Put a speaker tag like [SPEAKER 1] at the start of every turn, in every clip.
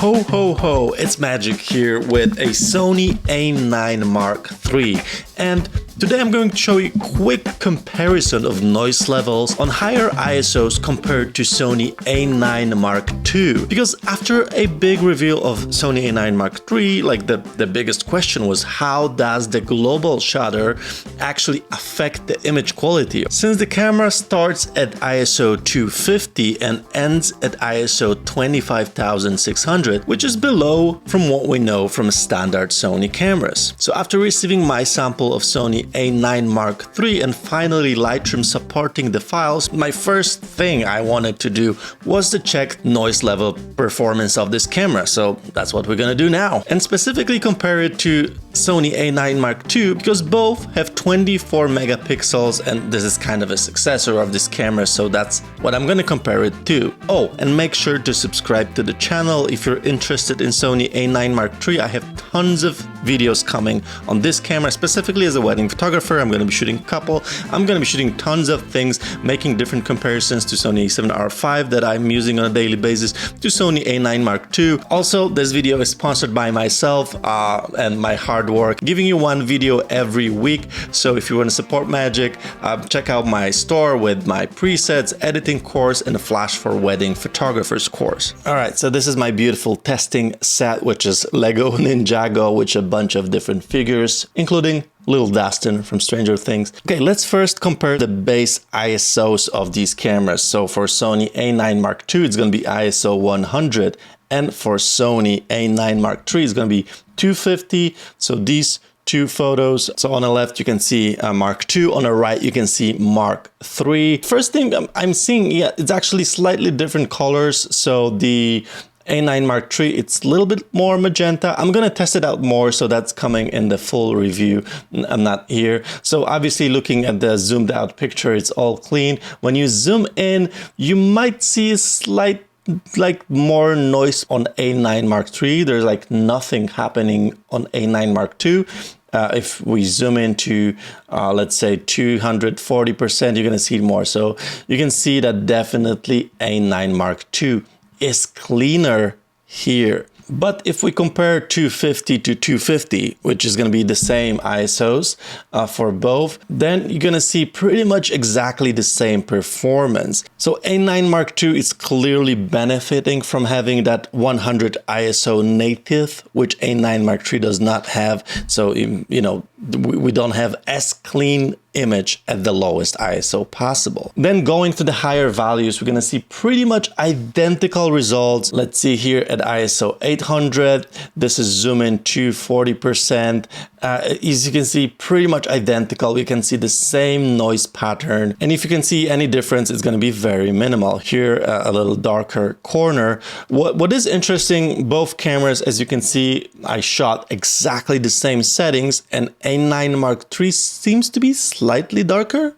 [SPEAKER 1] Ho ho ho, it's Magic here with a Sony A9 Mark III, and today I'm going to show you a quick comparison of noise levels on higher ISOs compared to Sony A9 Mark II. Because after a big reveal of Sony A9 Mark III, like the biggest question was how does the global shutter actually affect the image quality? Since the camera starts at ISO 250 and ends at ISO 25,600, which is below from what we know from standard Sony cameras. So after receiving my sample of Sony A9 Mark III and finally Lightroom supporting the files, my first thing I wanted to do was to check noise level performance of this camera. So that's what we're gonna do now. And specifically compare it to Sony A9 Mark II because both have 24 megapixels and this is kind of a successor of this camera, so that's what I'm gonna compare it to. Oh, and make sure to subscribe to the channel if you're interested in Sony A9 Mark III. I have tons of videos coming on this camera, specifically as a wedding photographer. I'm gonna be shooting a couple. I'm gonna be shooting tons of things, making different comparisons to Sony A7R V that I'm using on a daily basis, to Sony A9 Mark II. Also, this video is sponsored by myself and my hard work, giving you one video every week. So if you want to support Magic, check out my store with my presets, editing course, and a Flash for Wedding Photographers course. All right, so this is my beautiful testing set, which is Lego Ninjago, which a bunch of different figures, including Little Dustin from Stranger Things. Okay, let's first compare the base ISOs of these cameras. So for Sony A9 Mark II, it's going to be ISO 100, and for Sony A9 Mark III, it's going to be 250. So these two photos. So on the left, you can see Mark II. On the right, you can see Mark III. First thing I'm seeing, yeah, it's actually slightly different colors. So the A9 Mark III, it's a little bit more magenta. I'm gonna test it out more, so that's coming in the full review. I'm not here. So obviously looking at the zoomed out picture, it's all clean. When you zoom in, you might see a slight more noise on A9 Mark III. There's like nothing happening on A9 Mark II. If we zoom into, let's say 240%, you're gonna see more. So you can see that definitely A9 Mark II is cleaner here. But if we compare 250 to 250, which is going to be the same ISOs for both, then you're going to see pretty much exactly the same performance. So A9 Mark II is clearly benefiting from having that 100 ISO native, which A9 Mark III does not have. So, you know, we don't have as clean image at the lowest ISO possible. Then going to the higher values, we're gonna see pretty much identical results. Let's see here at ISO 800, this is zoom in to 40%. As you can see, pretty much identical. We can see the same noise pattern. And if you can see any difference, it's gonna be very minimal. Here, a little darker corner. What is interesting, both cameras, as you can see, I shot exactly the same settings, and A9 Mark III seems to be slightly darker.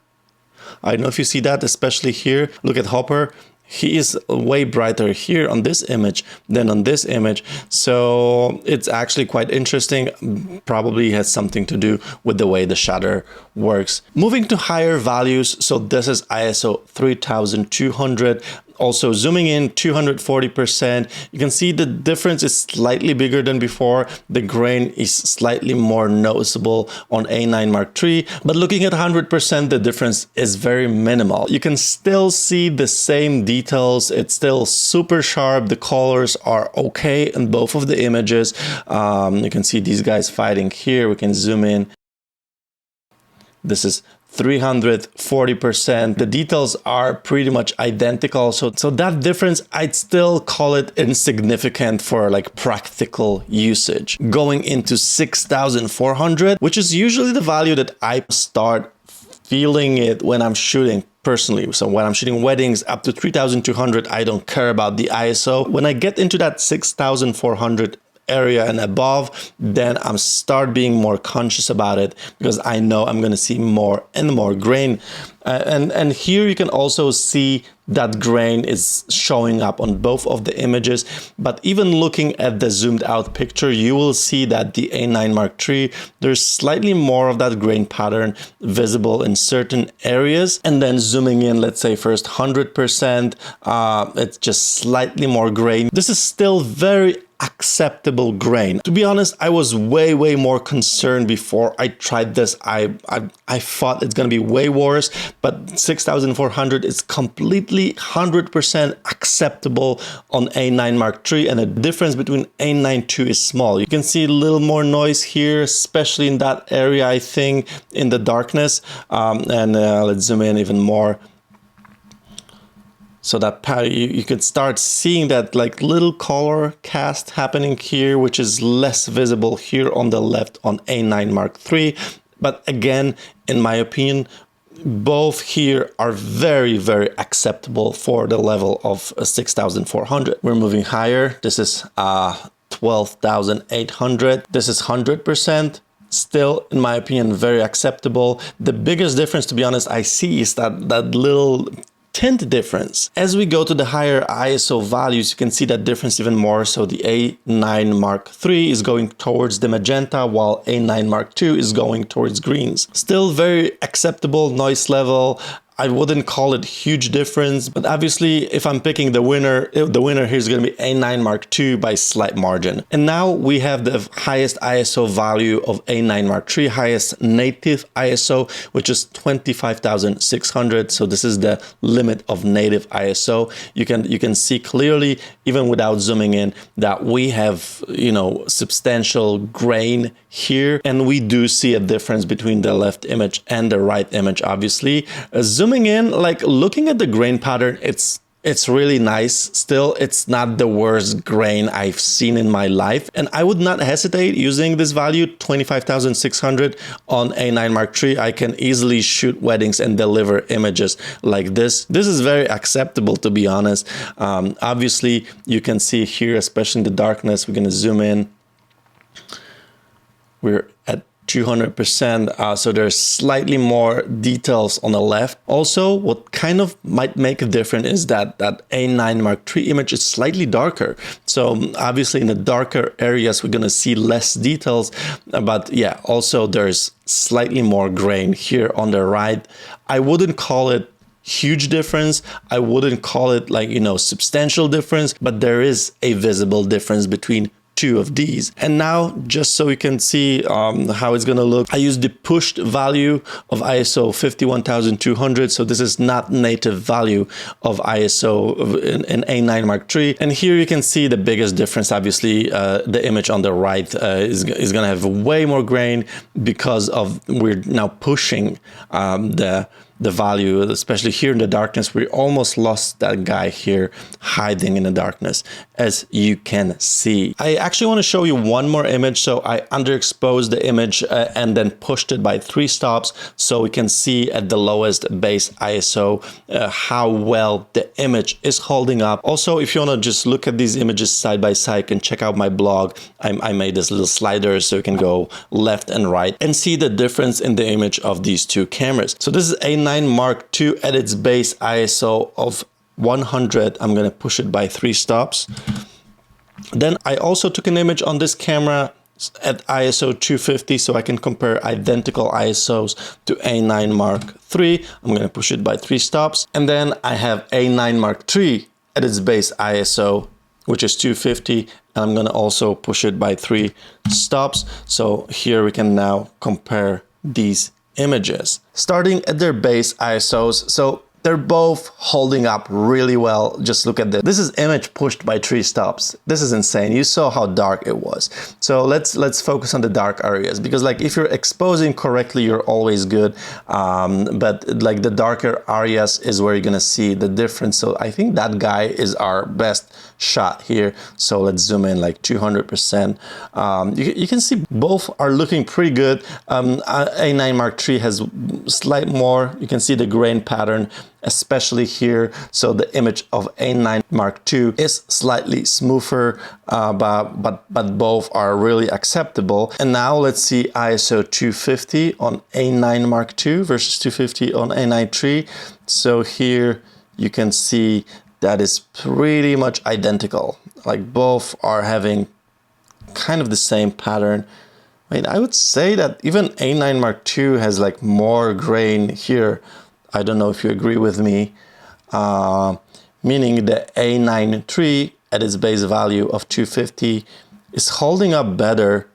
[SPEAKER 1] I don't know if you see that, especially here. Look at Hopper. He is way brighter here on this image than on this image. So it's actually quite interesting. Probably has something to do with the way the shutter works. Moving to higher values. So this is ISO 3200. Also zooming in 240%, you can see the difference is slightly bigger than before. The grain is slightly more noticeable on A9 Mark III, but looking at 100%, the difference is very minimal. You can still see the same details. It's still super sharp. The colors are okay in both of the images. You can see these guys fighting here. We can zoom in. This is 340%. The details are pretty much identical. So that difference, I'd still call it insignificant for like practical usage. Going into 6,400, which is usually the value that I start feeling it when I'm shooting personally. So when I'm shooting weddings up to 3,200, I don't care about the ISO. When I get into that 6,400 area and above, then I'm start being more conscious about it because I know I'm going to see more and more grain. And here you can also see that grain is showing up on both of the images. But even looking at the zoomed out picture, you will see that the A9 Mark III, there's slightly more of that grain pattern visible in certain areas. And then zooming in, let's say first 100%, it's just slightly more grain. This is still very acceptable grain. To be honest, I was way more concerned before I tried this. I thought it's gonna be way worse, but 6400 is completely 100% acceptable on A9 Mark III, and the difference between A9 II is small. You can see a little more noise here, especially in that area, I think, in the darkness. Let's zoom in even more. So that you could start seeing that like little color cast happening here, which is less visible here on the left on A9 Mark III. But again, in my opinion, both here are very acceptable for the level of 6400. We're moving higher. This is 12,800. This is 100%. Still, in my opinion, very acceptable. The biggest difference, to be honest, I see is that little tint difference. As we go to the higher ISO values, you can see that difference even more. So the A9 Mark III is going towards the magenta, while A9 Mark II is going towards greens. Still very acceptable noise level. I wouldn't call it huge difference, but obviously if I'm picking the winner here is going to be A9 Mark II by slight margin. And now we have the highest ISO value of A9 Mark III, highest native ISO, which is 25,600. So this is the limit of native ISO. You can see clearly, even without zooming in, that we have, you know, substantial grain here, and we do see a difference between the left image and the right image. Obviously, zooming in, like looking at the grain pattern, it's really nice. Still, it's not the worst grain I've seen in my life, and I would not hesitate using this value, 25,600 on A9 Mark III. I can easily shoot weddings and deliver images like this. This is very acceptable, to be honest. Obviously, you can see here, especially in the darkness, we're going to zoom in. We're at 200%, so there's slightly more details on the left. Also, what kind of might make a difference is that A9 Mark III image is slightly darker. So obviously in the darker areas, we're gonna see less details, but yeah, also there's slightly more grain here on the right. I wouldn't call it huge difference. I wouldn't call it like, you know, substantial difference, but there is a visible difference between two of these. And now, just so you can see how it's gonna look, I used the pushed value of ISO 51,200. So this is not native value of ISO in A9 Mark III. And here you can see the biggest difference. Obviously, the image on the right is gonna have way more grain because of we're now pushing the value, especially here in the darkness. We almost lost that guy here hiding in the darkness, as you can see. I actually want to show you one more image. So I underexposed the image and then pushed it by 3 stops, so we can see at the lowest base ISO how well the image is holding up. Also, if you want to just look at these images side by side, you can check out my blog. I made this little slider so you can go left and right and see the difference in the image of these two cameras. So this is A9 Mark II at its base ISO of 100. I'm going to push it by 3 stops. Then I also took an image on this camera at ISO 250, so I can compare identical ISOs to A9 Mark III. I'm going to push it by 3 stops. And then I have A9 Mark III at its base ISO, which is 250. And I'm going to also push it by 3 stops. So here we can now compare these images. Starting at their base ISOs, so they're both holding up really well. Just look at this. This is image pushed by 3 stops. This is insane. You saw how dark it was. So let's focus on the dark areas, because like if you're exposing correctly, you're always good. But like the darker areas is where you're gonna see the difference. So I think that guy is our best shot here. So let's zoom in like 200%. You can see both are looking pretty good. A9 Mark III has slight more. You can see the grain pattern, especially here. So the image of A9 Mark II is slightly smoother, but both are really acceptable. And now let's see ISO 250 on A9 Mark II versus 250 on A9 III. So here you can see that is pretty much identical. Like both are having kind of the same pattern. I mean, I would say that even A9 Mark II has like more grain here. I don't know if you agree with me. Meaning the A9 III at its base value of 250 is holding up better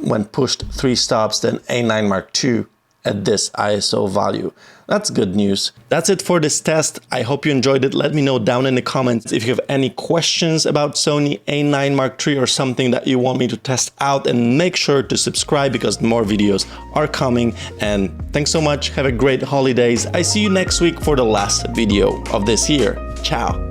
[SPEAKER 1] when pushed 3 stops than A9 Mark II at this ISO value. That's good news. That's it for this test. I hope you enjoyed it. Let me know down in the comments if you have any questions about Sony A9 Mark III or something that you want me to test out, and make sure to subscribe because more videos are coming. And thanks so much. Have a great holidays. I see you next week for the last video of this year. Ciao.